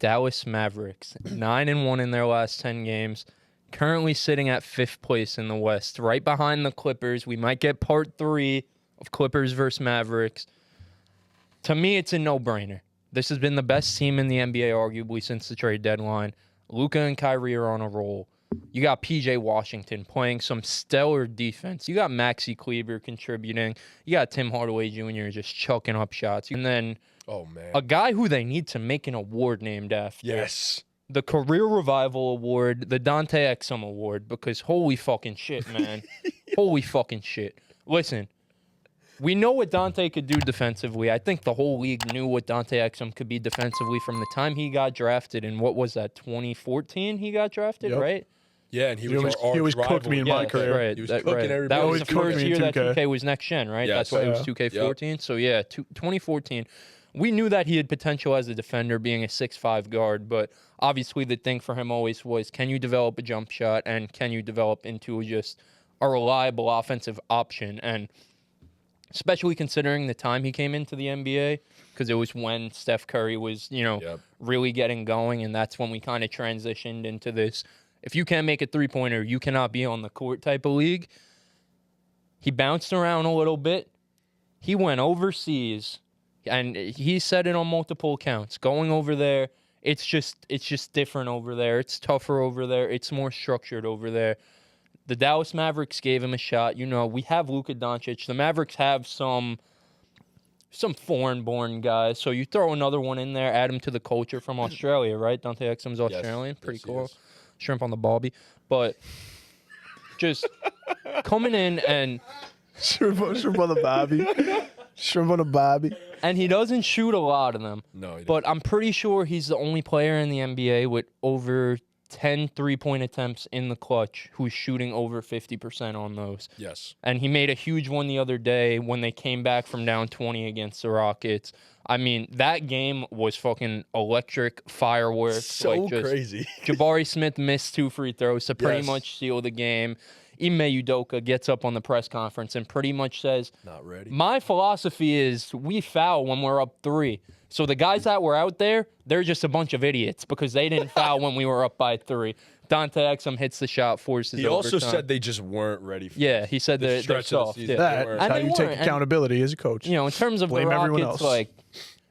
Dallas Mavericks, 9-1 in their last 10 games. Currently sitting at 5th place in the West, right behind the Clippers. We might get part 3 of Clippers versus Mavericks. To me, it's a no-brainer. This has been the best team in the NBA, arguably, since the trade deadline. Luka and Kyrie are on a roll. You got P.J. Washington playing some stellar defense. You got Maxi Kleber contributing. You got Tim Hardaway Jr. just chucking up shots. And then a guy who they need to make an award named after. Yes. The Career Revival Award, the Dante Exum Award, because holy fucking shit, man. Holy fucking shit. Listen, we know what Dante could do defensively. I think the whole league knew what Dante Exum could be defensively from the time he got drafted in, what was that, 2014 he got drafted, right? Yeah, and he always cooked me in my career. Right, he was cooking everybody. That was the first year that 2K. 2K was next gen, right? Yes. That's why it was 2K14. So, yeah, 2014. We knew that he had potential as a defender, being a 6'5 guard, but obviously the thing for him always was, can you develop a jump shot and can you develop into just a reliable offensive option? And especially considering the time he came into the NBA, because it was when Steph Curry was, really getting going, and that's when we kind of transitioned into this, if you can't make a three-pointer, you cannot be on the court type of league. He bounced around a little bit. He went overseas, and he said it on multiple accounts. Going over there, it's just different over there. It's tougher over there. It's more structured over there. The Dallas Mavericks gave him a shot. We have Luka Doncic. The Mavericks have some foreign-born guys. So you throw another one in there, add him to the culture from Australia, right? Dante Exum's Australian. Yes. Pretty Yes, cool. yes. Shrimp on the Bobby. But just coming in and... Shrimp on the Bobby. Shrimp on the Bobby. And he doesn't shoot a lot of them. No, he but I'm pretty sure he's the only player in the NBA with over 10 3-point attempts in the clutch who's shooting over 50% on those. Yes. And he made a huge one the other day when they came back from down 20 against the Rockets. I mean, that game was fucking electric fireworks. So crazy. Jabari Smith missed 2 free throws to pretty much seal the game. Ime Udoka gets up on the press conference and pretty much says, not ready. My philosophy is we foul when we're up 3. So the guys that were out there, they're just a bunch of idiots because they didn't foul when we were up by 3. Dante Exum hits the shot, forces He overtime. also said they just weren't ready for he said they're soft. season. That's how you take accountability as a coach. In terms of Blame the everyone Rockets, else.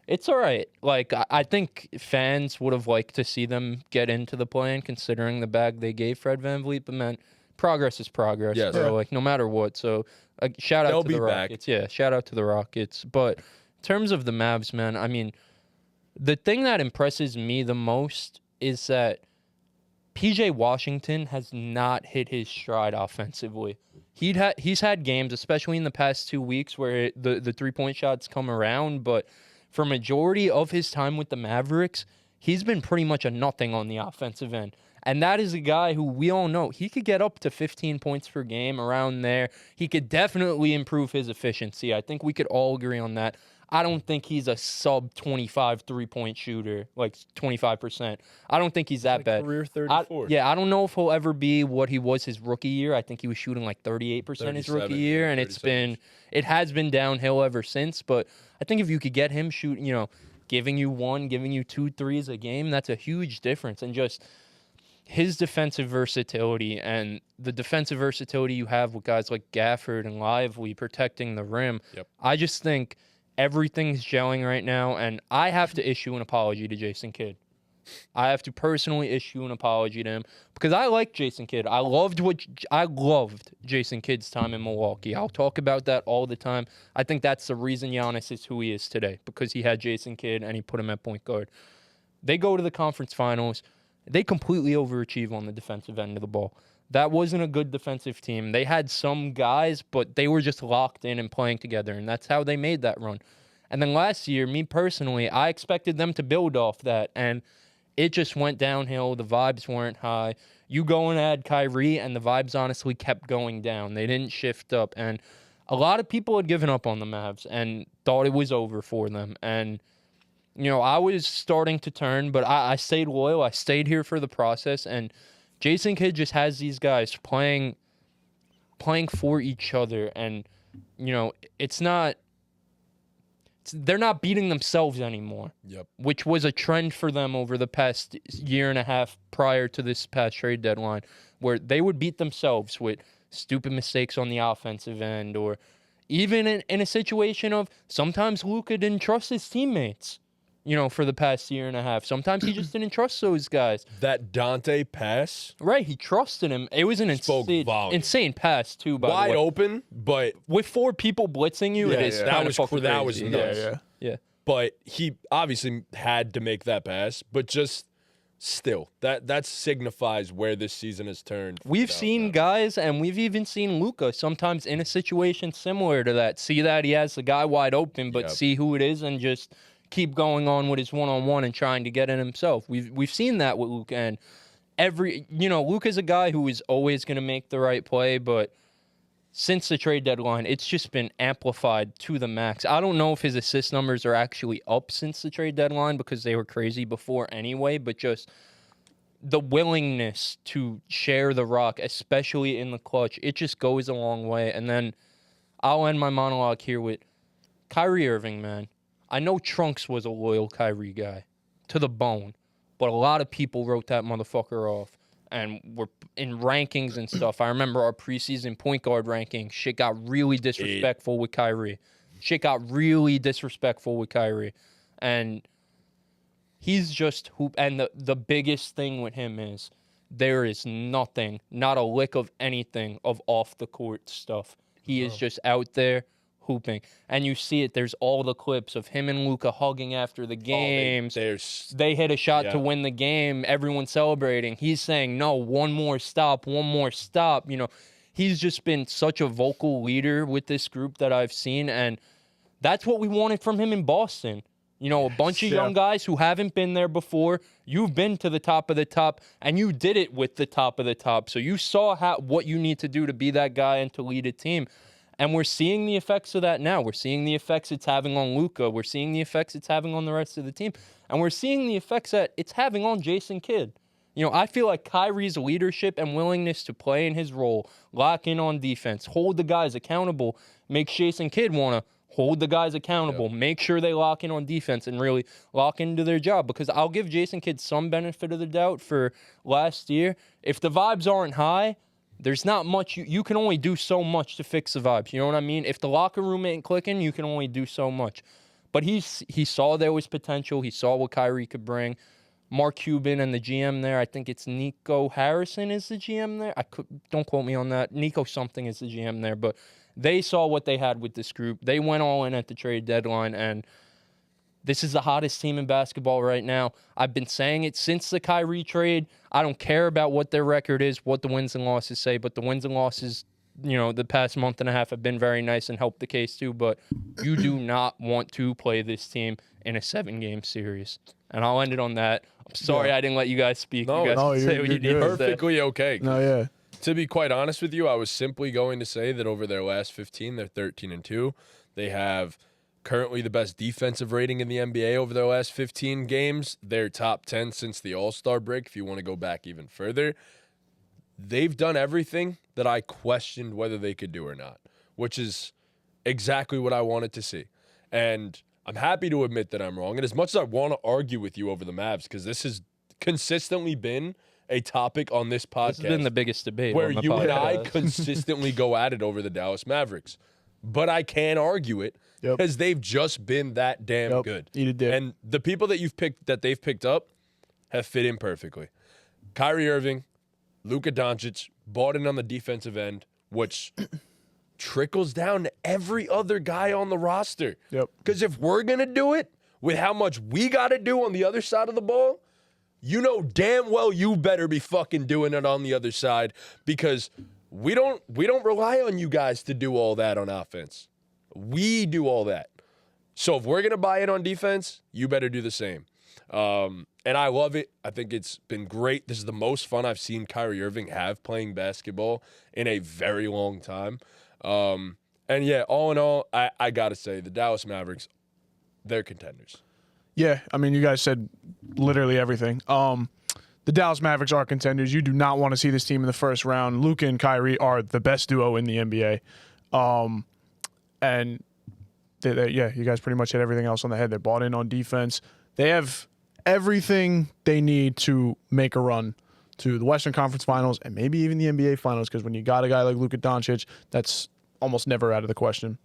it's all right. I think fans would have liked to see them get into the play-in considering the bag they gave Fred VanVleet, but man, progress is progress, Yes. bro. No matter what. So shout out They'll to be the back. Rockets. Yeah, shout out to the Rockets. But in terms of the Mavs, man, I mean, the thing that impresses me the most is that P.J. Washington has not hit his stride offensively. He's had games, especially in the past 2 weeks, where the 3-point shots come around, but for majority of his time with the Mavericks, he's been pretty much a nothing on the offensive end. And that is a guy who we all know, he could get up to 15 points per game around there. He could definitely improve his efficiency. I think we could all agree on that. I don't think he's a sub-25 3-point shooter, 25%. I don't think he's that bad. Career 34. I don't know if he'll ever be what he was his rookie year. I think he was shooting 38% his rookie year, and it has been downhill ever since. But I think if you could get him shoot, giving you 2 threes a game, that's a huge difference. And just his defensive versatility and the defensive versatility you have with guys like Gafford and Lively protecting the rim, I just think everything's gelling right now, and I have to issue an apology to Jason Kidd. I have to personally issue an apology to him because I like Jason Kidd. I loved Jason Kidd's time in Milwaukee. I'll talk about that all the time. I think that's the reason Giannis is who he is today, because he had Jason Kidd and he put him at point guard. They go to the conference finals. They completely overachieve on the defensive end of the ball. That wasn't a good defensive team. They had some guys, but they were just locked in and playing together, and that's how they made that run. And then last year, me personally, I expected them to build off that, and it just went downhill. The vibes weren't high. You go and add Kyrie, and the vibes honestly kept going down. They didn't shift up, and a lot of people had given up on the Mavs and thought it was over for them. And, I was starting to turn, but I stayed loyal. I stayed here for the process, and Jason Kidd just has these guys playing for each other, and it's not they're not beating themselves anymore. Yep. Which was a trend for them over the past year and a half prior to this past trade deadline, where they would beat themselves with stupid mistakes on the offensive end, or even in a situation of sometimes Luka didn't trust his teammates, for the past year and a half. Sometimes he just didn't trust those guys. That Dante pass. Right, he trusted him. It was an insane pass, too, by the way. Wide open, but... With 4 people blitzing you, it is kind of fucking crazy. That was nuts. Yeah. But he obviously had to make that pass, but just still, that signifies where this season has turned. We've seen guys, and we've even seen Luka sometimes in a situation similar to that. See that he has the guy wide open, but see who it is and just keep going on with his one-on-one and trying to get it himself. We've seen that with Luka, and Luka's a guy who is always going to make the right play, but since the trade deadline, it's just been amplified to the max. I don't know if his assist numbers are actually up since the trade deadline because they were crazy before anyway, but just the willingness to share the rock, especially in the clutch, it just goes a long way. And then I'll end my monologue here with Kyrie Irving, man. I know Trunks was a loyal Kyrie guy to the bone, but a lot of people wrote that motherfucker off. And we're in rankings and stuff. I remember our preseason point guard ranking. Shit got really disrespectful with Kyrie. And he's just hoop. And the biggest thing with him is there is nothing, not a lick of anything of off the court stuff. He is just out there hooping. And you see it. There's all the clips of him and Luka hugging after the games. They hit a shot to win the game. Everyone's celebrating. He's saying, no, one more stop. He's just been such a vocal leader with this group that I've seen. And that's what we wanted from him in Boston. A bunch of young guys who haven't been there before. You've been to the top of the top, and you did it with the top of the top. So you saw what you need to do to be that guy and to lead a team. And we're seeing the effects of that now. We're seeing the effects it's having on Luka. We're seeing the effects it's having on the rest of the team. And we're seeing the effects that it's having on Jason Kidd. I feel like Kyrie's leadership and willingness to play in his role, lock in on defense, hold the guys accountable, makes Jason Kidd want to hold the guys accountable, make sure they lock in on defense and really lock into their job. Because I'll give Jason Kidd some benefit of the doubt for last year. If the vibes aren't high, there's not much. You can only do so much to fix the vibes. You know what I mean? If the locker room ain't clicking, you can only do so much. But he saw there was potential. He saw what Kyrie could bring. Mark Cuban and the GM there, I think it's Nico Harrison is the GM there. Don't quote me on that. Nico something is the GM there. But they saw what they had with this group. They went all in at the trade deadline, and this is the hottest team in basketball right now. I've been saying it since the Kyrie trade. I don't care about what their record is, what the wins and losses say, but the wins and losses, the past month and a half have been very nice and helped the case too. But you do not want to play this team in a 7-game series. And I'll end it on that. I'm sorry I didn't let you guys speak. No, you guys you're good. Perfectly okay. No, yeah. To be quite honest with you, I was simply going to say that over their last 15, they're 13-2. They have currently the best defensive rating in the NBA over their last 15 games. They're top 10 since the All-Star break, if you want to go back even further. They've done everything that I questioned whether they could do or not, which is exactly what I wanted to see. And I'm happy to admit that I'm wrong. And as much as I want to argue with you over the Mavs, because this has consistently been a topic on this podcast. This has been the biggest debate where on the you podcast. and I consistently go at it over the Dallas Mavericks. But I can't argue it because they've just been that damn good. And the people that they've picked up have fit in perfectly. Kyrie Irving, Luka Doncic, bought in on the defensive end, which trickles down to every other guy on the roster. Because if we're going to do it with how much we got to do on the other side of the ball, you know damn well you better be fucking doing it on the other side, because we don't rely on you guys to do all that on offense. We do all that. So if we're going to buy in on defense, you better do the same. And I love it. I think it's been great. This is the most fun I've seen Kyrie Irving have playing basketball in a very long time. And yeah, all in all, I got to say, the Dallas Mavericks, they're contenders. Yeah, I mean, you guys said literally everything. The Dallas Mavericks are contenders. You do not want to see this team in the first round. Luka and Kyrie are the best duo in the NBA. And Yeah, you guys pretty much hit everything else on the head. They're bought in on defense. They have everything they need to make a run to the Western Conference Finals and maybe even the NBA Finals, because when you got a guy like Luka Doncic, that's almost never out of the question.